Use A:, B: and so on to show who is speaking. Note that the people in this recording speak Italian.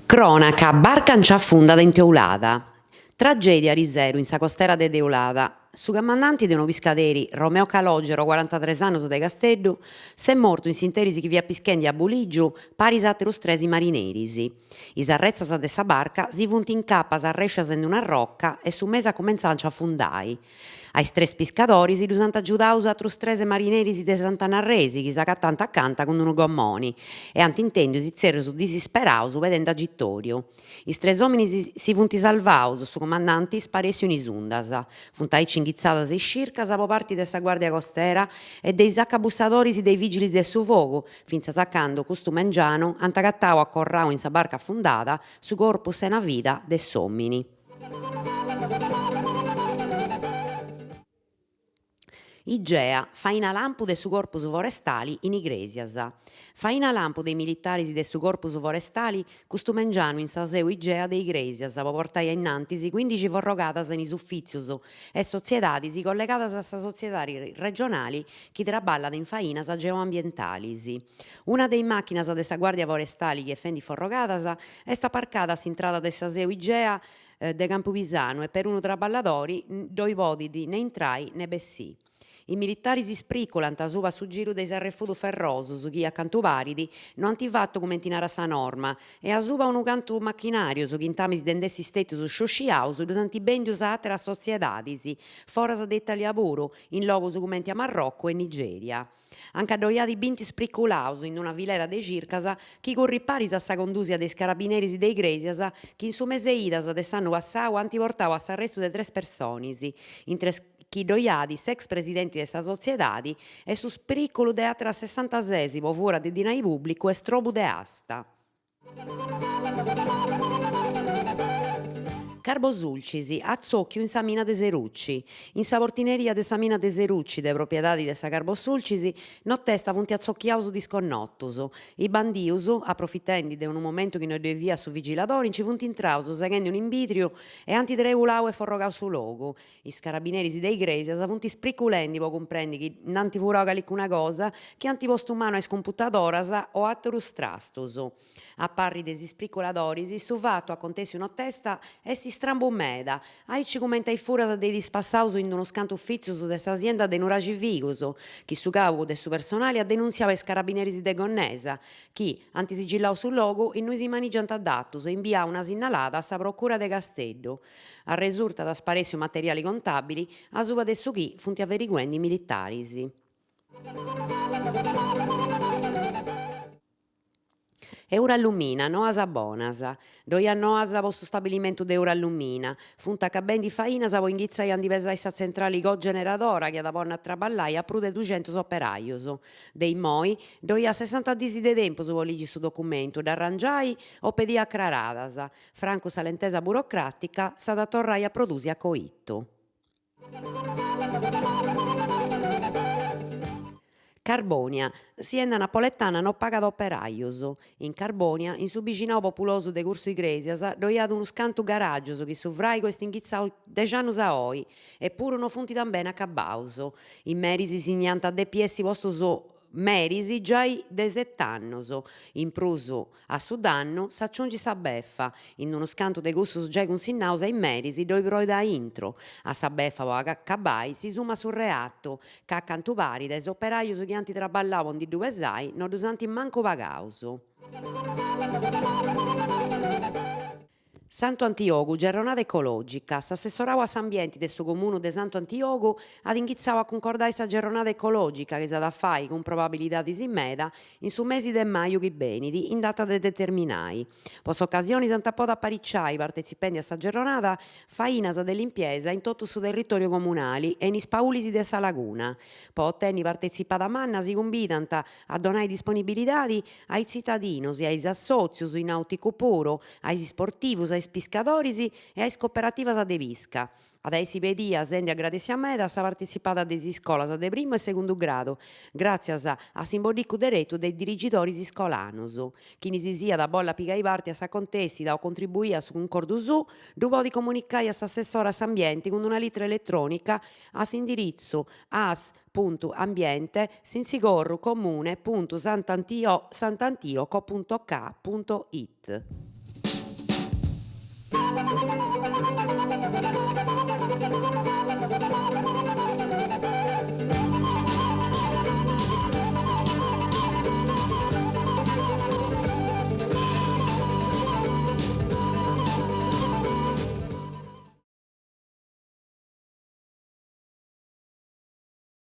A: Cronaca, barca non c'affunda dente Eulada. Tragedia a Riseru, in sa costera de Deulada. Su comandante de uno piscateri, Romeo Calogero, 43 anni de Casteddu, s'è morto in s'interisi chi via pischendi a Buligiu, paris atterus 3 marinerisi. Is arrezzas de sa barca si funt in cappas arrescias in una rocca e su mesa cominzan a affundare. Ais 3 piscadores si ant aggiudaus atterus 3 marinerisi de Sant'Anarresi, chi s'agattant acanta con unu gommoni, e ant intendiu si zerrius disisperaus vedende agittoriu. Is 3 omines si funt salvaus, su comandante sparessi unisundas. Funt aici ingizzadas is circas po parte de sa guardia costera e dei sacabussadores dei vigilis de su fogu, finzas a cando custu mengianu ant agattadu accorradu in sa barca affundada su corpu sena vida de s'omini. Igea, faina lampu de su corpus forestali in Igresias. Faina lampu dei militaris de su corpus forestali custu mengianu in sa seu Igea de Igresias po portare innantis 15 forrogadas in is uffizios e soziedades collegadas a sa sociedade regionali chi traballat in fainas geoambientalis. Una dei macchinas de sa guardia forestali chi effendi forrogadas est apparcada a s'intrada de sa seu Igea de Campopisano e per unu traballadori doi podit ne intrai ne bessì. I militaris ispriculant subra su giru dei sarrefudu ferrosos chi a cantu parit non ant fattu comente narat sa norma e a subra unu cantu macchinarius chi intamis dend'essi istetus sciosciaus los ant bendius a atteras sociedades foras de Italia puru in logos comente a Marocco e Nigeria. Anche addoiadi 20 spriculaus in una filera de circas chi curriparis a sa condusia dei carabineris de Igresias chi in su mese idas de s'annu passadu ant portadu a s'arrestu de 3 persones, intres chi doiadi s'ex presidente de sa sociedade e su spriculu de atteras 66 fora de dinai públicu e strobu de asta. Carbo Sulcis, a zocchiu in sa mina de Serucci. In sa portineria de sa mina de Serucci, de propriedadi de sa Carbo Sulcis, no testa funt azzocchiaus disconnottus. I bandius, approfittendi de unu momentu chi non devia su vigiladori, ci funt intraus seghende un imbitriu e antitrebulau e forrogaus su logu. Is carabineris de Igresias funt ispriculendi po cumprendi chi nanti furoga licuna cosa, chi anti postu manu a computadoras o atterus trastus. A parri de ispriculadoris, su fattu acontessi no testa est strambu meda, aici comentai furas dei dispassaus in unos cantu uffizios de s'asienda de Nuragi Vigus, chi su capu de su personale a denunziava is carabineris de Gonnesa, chi, antisigillau su logu, in noi si manigiant adattus e inviau una sinnalada a sa procura de Casteddu. A resulta da sparessiu materiali contabili, a subra de su chi funt averiguendi militaris. Eurallumina, noas bonas. Doiat noas po su stabilimentu de Eurallumina. Funt acabendi fainas po inghizzare a divesare sa centrale cogeneradora chi at ponne a traballare a prus de 200 operaios. De imoi, doiat 60 disi de tempus po ligi su documentu, d'arrangiare o pedire acraradas. Francu sa lentesa burocratica s'at torrare a produsi a coittu. Carbonia, sienda napoletana non pagat operaios. In Carbonia, in su bicinau populosu de Cursu Igresias, doiat unu cantu garagios chi su fraigu est inghizzadu 10 annus a oi, eppuru non funt tambene acabaus. In merisi signant a DPS postos merisi giai de 7 annus. In prus a su dannu s'aggiungit sa beffa. In unu cantu de cussos giai cunsinnaus in merisi doi proida intro. A sa beffa po acabai si summa su reattu, ca a cantu parit is operaios chi ant traballau in due sai non los ant mancu pagaus. Santu Antiogu, giornata ecologica. S'assessorau a s'ambiente de su comunu de Santu Antiogu at inghizzadu a concordare sa giornata ecologica chi s'at a fare con probabilidades in meda in su mesi de maju chi benit, in data de determinare. Po s'occasione s'ant appodu apparicciare partecipendi a sa giornata fainas de limpieza in totu su territorio comunale e in is paulis de sa laguna. Po ottenni partecipada manna si cumbitant a donare disponibilidade ai cittadinos e ai associos in nauticu puru, ai sportivos, ai ai pescadoris e ai cooperativas de pisca. Ad si pedia sendi agradessiamento a sa partecipata de iscolas de primo e segundu gradu, grazias a s'imboddicu deretu dei dirigidores iscolanus. Chini si siat bolla pigai parte a sa contessida o contribuire a su concordu su, du podi comunicare a s'assessore a s'ambiente con una lettera elettronica a s'indirizzu as.ambiente@santsigorrucomune.sant'antioco.ca.it.